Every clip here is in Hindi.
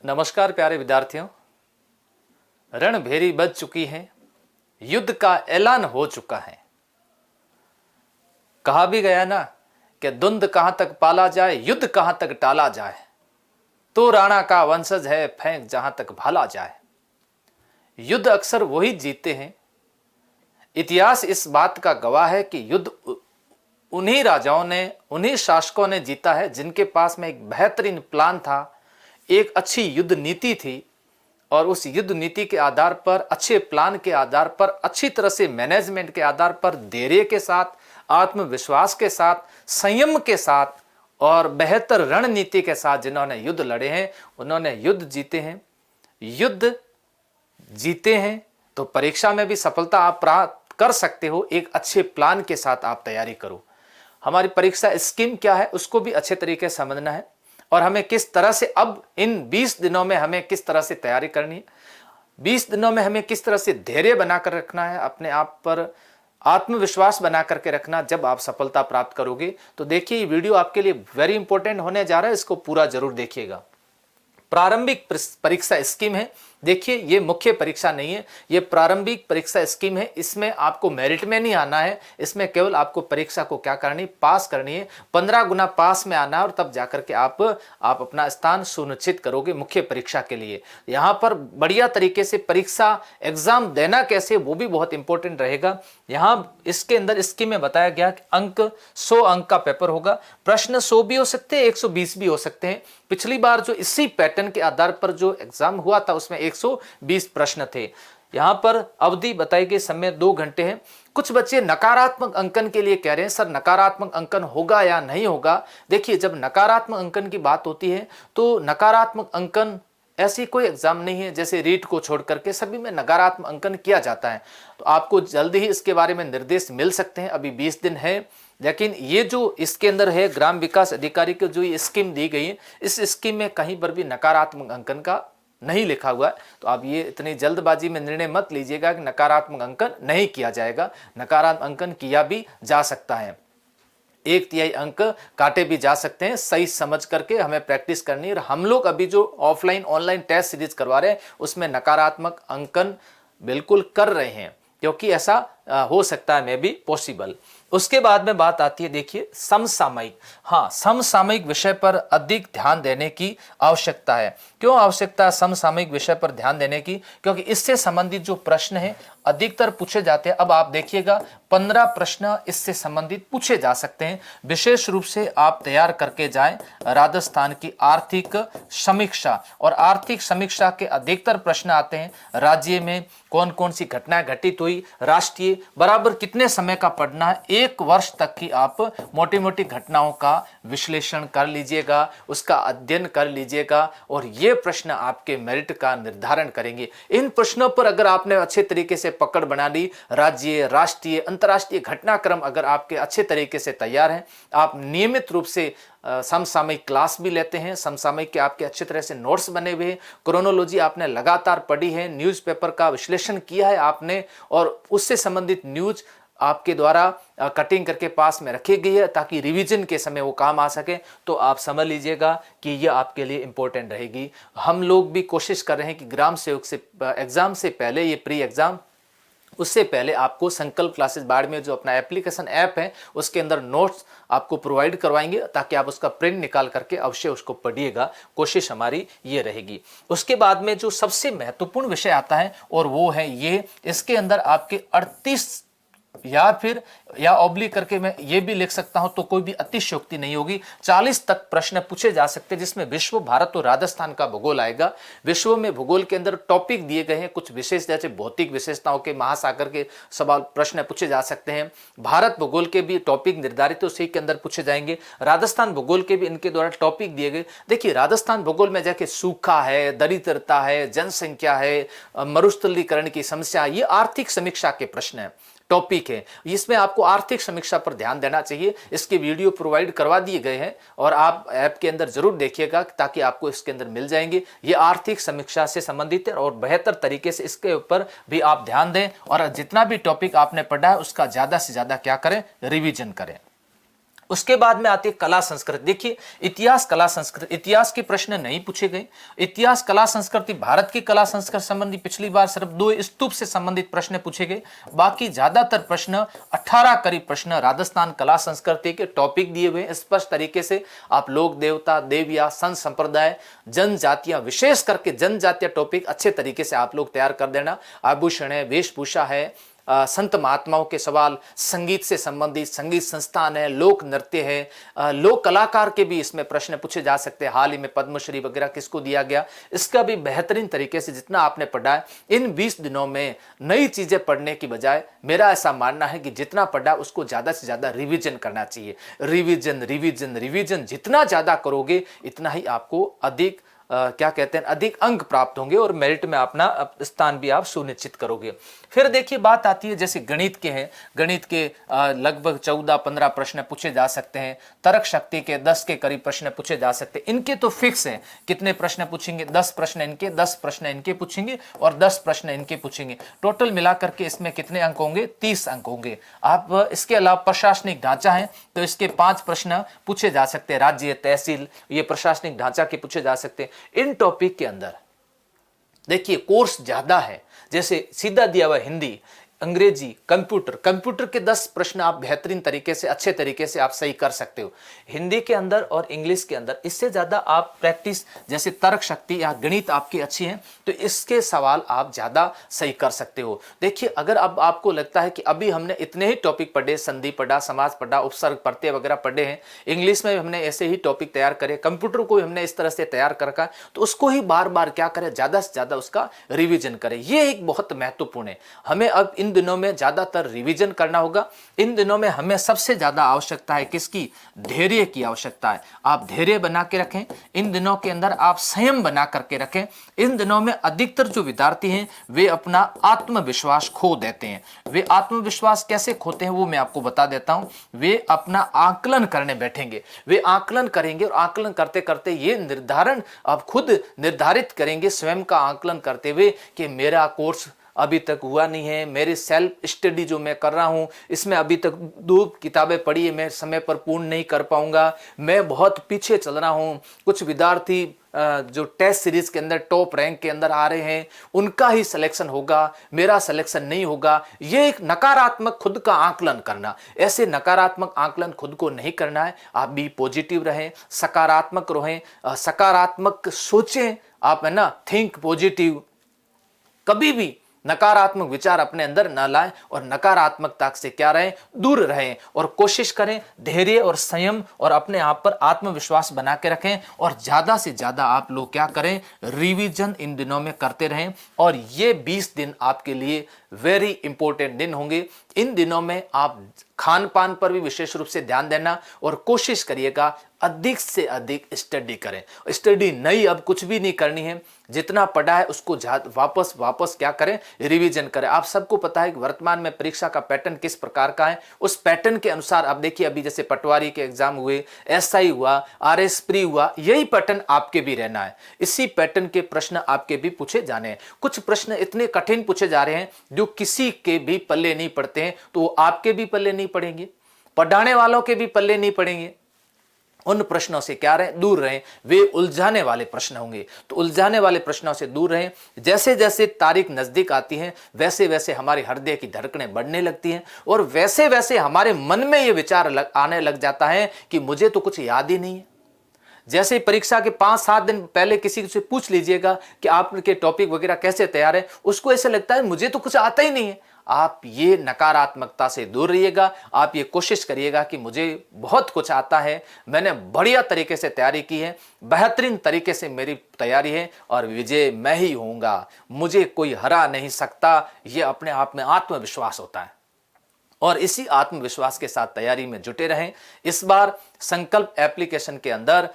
नमस्कार प्यारे विद्यार्थियों। रणभेरी बज चुकी है, युद्ध का ऐलान हो चुका है। कहा भी गया ना कि धुंध कहां तक पाला जाए, युद्ध कहां तक टाला जाए, तो राणा का वंशज है, फेंक जहां तक भाला जाए। युद्ध अक्सर वही जीतते हैं। इतिहास इस बात का गवाह है कि युद्ध उन्हीं राजाओं ने, उन्हीं शासकों ने जीता है जिनके पास में एक बेहतरीन प्लान था, एक अच्छी युद्ध नीति थी, और उस युद्ध नीति के आधार पर, अच्छे प्लान के आधार पर, अच्छी तरह से मैनेजमेंट के आधार पर, धैर्य के साथ, आत्मविश्वास के साथ, संयम के साथ और बेहतर रणनीति के साथ जिन्होंने युद्ध लड़े हैं, उन्होंने युद्ध जीते हैं। युद्ध जीते हैं तो परीक्षा में भी सफलता आप प्राप्त कर सकते हो। एक अच्छे प्लान के साथ आप तैयारी करो। हमारी परीक्षा स्कीम क्या है उसको भी अच्छे तरीके से समझना है, और हमें किस तरह से अब इन 20 दिनों में हमें किस तरह से तैयारी करनी है, 20 दिनों में हमें किस तरह से धैर्य बनाकर रखना है, अपने आप पर आत्मविश्वास बना करके रखना। जब आप सफलता प्राप्त करोगे तो देखिए, ये वीडियो आपके लिए वेरी इंपॉर्टेंट होने जा रहा है, इसको पूरा जरूर देखिएगा। प्रारंभिक परीक्षा स्कीम है। देखिए, ये मुख्य परीक्षा नहीं है, ये प्रारंभिक परीक्षा स्कीम है। इसमें आपको मेरिट में नहीं आना है, इसमें केवल आपको परीक्षा को क्या करनी, पास करनी है। 15 गुना पास में आना है, और तब जाकर के आप अपना स्थान सुनिश्चित करोगे मुख्य परीक्षा के लिए। यहाँ पर बढ़िया तरीके से परीक्षा एग्जाम देना कैसे, वो भी बहुत इंपॉर्टेंट रहेगा। यहाँ इसके अंदर स्कीम में बताया गया कि अंक 100 अंक का पेपर होगा। प्रश्न 100 भी हो सकते हैं, 120 भी हो सकते हैं। पिछली बार जो इसी पैटर्न के आधार पर जो एग्जाम हुआ था उसमें 120 प्रश्न थे। यहां पर अवधि बताई गई, समय 2 घंटे है। कुछ बच्चे नकारात्मक अंकन के लिए कह रहे हैं, सर नकारात्मक अंकन होगा या नहीं होगा। देखिए, जब नकारात्मक अंकन की बात होती है तो नकारात्मक अंकन ऐसी कोई एग्जाम नहीं है जैसे रीट को छोड़ करके सभी में नकारात्मक अंकन किया जाता है। तो आपको जल्दी ही इसके बारे में निर्देश मिल सकते हैं, अभी 20 दिन है। लेकिन ये जो इसके अंदर है, ग्राम विकास अधिकारी को जो ये स्कीम दी गई है, इस स्कीम में कहीं पर भी नकारात्मक अंकन का नहीं लिखा हुआ है। तो आप ये इतनी जल्दबाजी में निर्णय मत लीजिएगा कि नकारात्मक अंकन नहीं किया जाएगा। नकारात्मक अंकन किया भी जा सकता है, 1/3 अंक काटे भी जा सकते हैं। सही समझ करके हमें प्रैक्टिस करनी है। और हम लोग अभी जो ऑफलाइन ऑनलाइन टेस्ट सीरीज करवा रहे हैं उसमें नकारात्मक अंकन बिल्कुल कर रहे हैं, क्योंकि ऐसा हो सकता है मे बी पॉसिबल। उसके बाद में बात आती है, देखिए, समसामयिक। हाँ, समसामयिक विषय पर अधिक ध्यान देने की आवश्यकता है। क्यों आवश्यकता है समसामयिक विषय पर ध्यान देने की? क्योंकि इससे संबंधित जो प्रश्न है अधिकतर पूछे जाते हैं। अब आप देखिएगा, 15 प्रश्न इससे संबंधित पूछे जा सकते हैं। विशेष रूप से आप तैयार करके जाएं राजस्थान की आर्थिक समीक्षा, और आर्थिक समीक्षा के अधिकतर प्रश्न आते हैं राज्य में कौन कौन सी घटनाएं घटित हुई, राष्ट्रीय बराबर कितने समय का पढ़ना है, 1 वर्ष तक की आप मोटी मोटी घटनाओं का विश्लेषण कर लीजिएगा, उसका अध्ययन कर लीजिएगा, और ये प्रश्न आपके मेरिट का निर्धारण करेंगे। इन प्रश्नों पर अगर आपने अच्छे तरीके से पकड़ बना ली, राज्य, राष्ट्रीय, अंतर्राष्ट्रीय घटनाक्रम अगर आपके अच्छे तरीके से तैयार हैं, आप नियमित रूप से समसामयिक क्लास भी लेते हैं, समसामयिक के आपके अच्छे तरह से नोट्स बने हुए हैं, क्रोनोलॉजी आपने लगातार पढ़ी है, न्यूज़पेपर का विश्लेषण किया है आपने, और उससे संबंधित न्यूज आपके द्वारा कटिंग करके पास में रखी गई है ताकि रिवीजन के समय वो काम आ सके। तो आप समझ लीजिएगा कि ये आपके लिए इंपॉर्टेंट रहेगी। हम लोग भी कोशिश कर रहे हैं कि ग्राम सेवक से एग्जाम से पहले, ये प्री एग्जाम, उससे पहले आपको संकल्प क्लासेस बाड़मेर जो अपना एप्लीकेशन ऐप है उसके अंदर नोट्स आपको प्रोवाइड करवाएंगे, ताकि आप उसका प्रिंट निकाल करके अवश्य उसको पढ़िएगा। कोशिश हमारी ये रहेगी। उसके बाद में जो सबसे महत्वपूर्ण विषय आता है और वो है ये, इसके अंदर आपके 38 या ऑब्लिक करके मैं ये भी लिख सकता हूं तो कोई भी अतिशयोक्ति नहीं होगी, 40 तक प्रश्न पूछे जा सकते हैं, जिसमें विश्व, भारत और राजस्थान का भूगोल आएगा। विश्व में भूगोल के अंदर टॉपिक दिए गए हैं कुछ विशेष, जैसे भौतिक विशेषताओं के, महासागर के सवाल प्रश्न पूछे जा सकते हैं। भारत भूगोल के भी टॉपिक निर्धारित है, उसी के अंदर पूछे जाएंगे। राजस्थान भूगोल के भी इनके द्वारा टॉपिक दिए गए। देखिए, राजस्थान भूगोल में जैसे सूखा है, दरिद्रता है, जनसंख्या है, मरुस्थलीकरण की समस्या, ये आर्थिक समीक्षा के प्रश्न है, टॉपिक है। इसमें आपको आर्थिक समीक्षा पर ध्यान देना चाहिए। इसके वीडियो प्रोवाइड करवा दिए गए हैं और आप ऐप के अंदर जरूर देखिएगा, ताकि आपको इसके अंदर मिल जाएंगे। ये आर्थिक समीक्षा से संबंधित है और बेहतर तरीके से इसके ऊपर भी आप ध्यान दें, और जितना भी टॉपिक आपने पढ़ा है उसका ज्यादा से ज्यादा क्या करें, रिवीजन करें। उसके बाद में आती है कला संस्कृति। देखिए इतिहास कला संस्कृति, इतिहास के प्रश्न नहीं पूछे गए। इतिहास कला संस्कृति, भारत की कला संस्कृति संबंधी पिछली बार सिर्फ 2 स्तूप से संबंधित प्रश्न पूछे गए। बाकी ज्यादातर प्रश्न 18 करीब प्रश्न राजस्थान कला संस्कृति के टॉपिक दिए हुए स्पष्ट तरीके से। आप लोक देवता, देविया, संत संप्रदाय, जनजातियां, विशेष करके जनजातीय टॉपिक अच्छे तरीके से आप लोग तैयार कर देना। आभूषण है, वेशभूषा है, संत महात्माओं के सवाल, संगीत से संबंधित संगीत संस्थान है, लोक नृत्य है, लोक कलाकार के भी इसमें प्रश्न पूछे जा सकते हैं। हाल ही में पद्मश्री वगैरह किसको दिया गया, इसका भी बेहतरीन तरीके से जितना आपने पढ़ा है इन 20 दिनों में नई चीजें पढ़ने की बजाय मेरा ऐसा मानना है कि जितना पढ़ा उसको ज्यादा से ज्यादा रिवीजन करना चाहिए। रिवीजन रिवीजन रिवीजन जितना ज्यादा करोगे इतना ही आपको अधिक क्या कहते हैं अधिक अंक प्राप्त होंगे और मेरिट में अपना स्थान भी आप सुनिश्चित करोगे। फिर देखिए बात आती है जैसे गणित के हैं, गणित के लगभग 14-15 प्रश्न पूछे जा सकते हैं। तर्क शक्ति के 10 के करीब प्रश्न पूछे जा सकते हैं। इनके तो फिक्स हैं, कितने प्रश्न पूछेंगे, 10 प्रश्न इनके, 10 प्रश्न इनके पूछेंगे और 10 प्रश्न इनके पूछेंगे। टोटल मिलाकर के इसमें कितने अंक होंगे, 30 अंक होंगे। आप इसके अलावा प्रशासनिक ढांचा है तो इसके 5 प्रश्न पूछे जा सकते हैं। राज्य, तहसील, ये प्रशासनिक ढांचा के पूछे जा सकते हैं। इन टॉपिक के अंदर देखिए कोर्स ज्यादा है, जैसे सीधा दिया हुआ हिंदी, अंग्रेजी, कंप्यूटर, कंप्यूटर के 10 प्रश्न आप बेहतरीन तरीके से अच्छे तरीके से आप सही कर सकते हो हिंदी के अंदर और इंग्लिश के अंदर। इससे ज्यादा आप प्रैक्टिस, जैसे तर्क शक्ति या गणित आपकी अच्छी है तो इसके सवाल आप ज्यादा सही कर सकते हो। देखिए अगर अब आपको लगता है कि अभी हमने इतने ही टॉपिक पढ़े, संधि पढ़ा, समाज पढ़ा, उपसर्ग, प्रत्यय वगैरह पढ़े हैं, इंग्लिश में हमने ऐसे ही टॉपिक तैयार करे, कंप्यूटर को हमने इस तरह से तैयार कर रखा, तो उसको ही बार बार क्या करें, ज्यादा से ज्यादा उसका रिविजन करें। ये एक बहुत महत्वपूर्ण है। हमें अब इन दिनों में ज्यादातर रिवीजन करना होगा। इन दिनों में हमें सबसे ज्यादा आवश्यकता है किसकी, धैर्य की आवश्यकता है। आप धैर्य बना के रखें, इन दिनों के अंदर आप संयम बना करके रखें। इन दिनों में अधिकतर जो विद्यार्थी हैं वे अपना आत्मविश्वास खो देते हैं। वे आत्मविश्वास कैसे खोते हैं वो मैं आपको बता देता हूं। वे अपना आकलन करने बैठेंगे, वे आकलन करेंगे और आकलन करते करते ये निर्धारण आप खुद निर्धारित करेंगे स्वयं का आकलन करते हुए कि मेरा कोर्स अभी तक हुआ नहीं है, मेरी सेल्फ स्टडी जो मैं कर रहा हूं इसमें अभी तक 2 किताबें पढ़ी है, मैं समय पर पूर्ण नहीं कर पाऊंगा, मैं बहुत पीछे चल रहा हूं। कुछ विद्यार्थी जो टेस्ट सीरीज के अंदर टॉप रैंक के अंदर आ रहे हैं उनका ही सिलेक्शन होगा, मेरा सिलेक्शन नहीं होगा। ये एक नकारात्मक खुद का आकलन करना, ऐसे नकारात्मक आकलन खुद को नहीं करना है। आप भी पॉजिटिव रहें, सकारात्मक रहें, सकारात्मक सोचें आप, है ना, थिंक पॉजिटिव। कभी भी नकारात्मक विचार अपने अंदर न लाएं और नकारात्मकता से क्या रहें, दूर रहें और कोशिश करें धैर्य और संयम और अपने आप पर आत्मविश्वास बना के रखें। और ज्यादा से ज्यादा आप लोग क्या करें, रिवीजन इन दिनों में करते रहें। और ये 20 दिन आपके लिए वेरी इंपॉर्टेंट दिन होंगे। इन दिनों में आप खान पान पर भी विशेष रूप से ध्यान देना और कोशिश करिएगा अधिक से अधिक स्टडी करें। स्टडी नई अब कुछ भी नहीं करनी है, जितना पढ़ा है उसको वापस क्या करें, रिवीजन करें। आप सबको पता है कि वर्तमान में परीक्षा का पैटर्न किस प्रकार का है, उस पैटर्न के अनुसार आप देखिए अभी जैसे पटवारी के एग्जाम हुए, एसआई हुआ, आरएस प्री हुआ, यही पैटर्न आपके भी रहना है। इसी पैटर्न के प्रश्न आपके भी पूछे जाने हैं। कुछ प्रश्न इतने कठिन पूछे जा रहे हैं जो किसी के भी पल्ले नहीं पड़ते हैं, तो वो आपके भी पल्ले नहीं पड़ेंगे, पढ़ाने वालों के भी पल्ले नहीं पड़ेंगे। उन प्रश्नों से क्या रहें, दूर रहें। वे उलझाने वाले प्रश्न होंगे, तो उलझाने वाले प्रश्नों से दूर रहें। जैसे जैसे तारीख नजदीक आती है वैसे वैसे हमारे हृदय की धड़कनें बढ़ने लगती हैं और वैसे वैसे हमारे मन में ये विचार आने लग जाता है कि मुझे तो कुछ याद ही नहीं है। जैसे परीक्षा के 5-7 दिन पहले किसी से पूछ लीजिएगा कि आपके टॉपिक वगैरह कैसे तैयार है, उसको ऐसे लगता है मुझे तो कुछ आता ही नहीं है। आप ये नकारात्मकता से दूर रहिएगा। आप ये कोशिश करिएगा कि मुझे बहुत कुछ आता है, मैंने बढ़िया तरीके से तैयारी की है, बेहतरीन तरीके से मेरी तैयारी है और विजय मैं ही होऊंगा, मुझे कोई हरा नहीं सकता। ये अपने आप में आत्मविश्वास होता है और इसी आत्मविश्वास के साथ तैयारी में जुटे रहें। इस बार संकल्प एप्लीकेशन के अंदर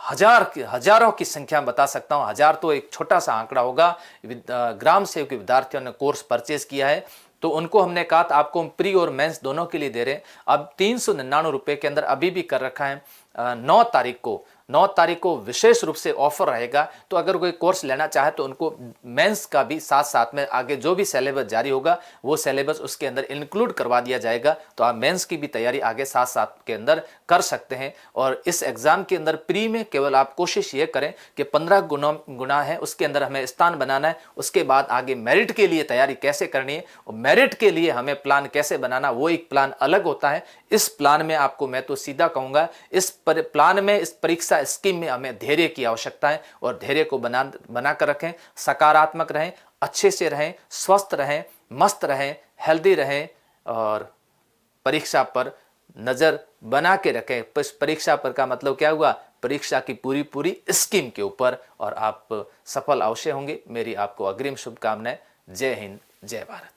हजारों की संख्या में बता सकता हूं, 1000 तो एक छोटा सा आंकड़ा होगा। ग्राम सेवक के विद्यार्थियों ने कोर्स परचेज किया है, तो उनको हमने कहा था आपको हम प्री और मेंस दोनों के लिए दे रहे हैं। अब 399 रुपए के अंदर अभी भी कर रखा है। 9 तारीख को विशेष रूप से ऑफर रहेगा। तो अगर कोई कोर्स लेना चाहे तो उनको मेंस का भी साथ साथ में आगे जो भी सिलेबस जारी होगा वो सिलेबस उसके अंदर इंक्लूड करवा दिया जाएगा। तो आप मेंस की भी तैयारी आगे साथ साथ के अंदर कर सकते हैं। और इस एग्जाम के अंदर प्री में केवल आप कोशिश ये करें कि 15 गुना है उसके अंदर हमें स्थान बनाना है। उसके बाद आगे मेरिट के लिए तैयारी कैसे करनी है और मेरिट के लिए हमें प्लान कैसे बनाना, वो एक प्लान अलग होता है। इस प्लान में आपको मैं तो सीधा कहूंगा, इस प्लान में, इस परीक्षा स्कीम में हमें धैर्य की आवश्यकता है और धैर्य को बना कर रखें। सकारात्मक रहें, अच्छे से रहें, स्वस्थ रहें, मस्त रहें, हेल्दी रहें और परीक्षा पर नजर बना के रखें। परीक्षा पर का मतलब क्या हुआ, परीक्षा की पूरी स्कीम के ऊपर, और आप सफल अवश्य होंगे। मेरी आपको अग्रिम शुभकामनाएं। जय हिंद, जय भारत।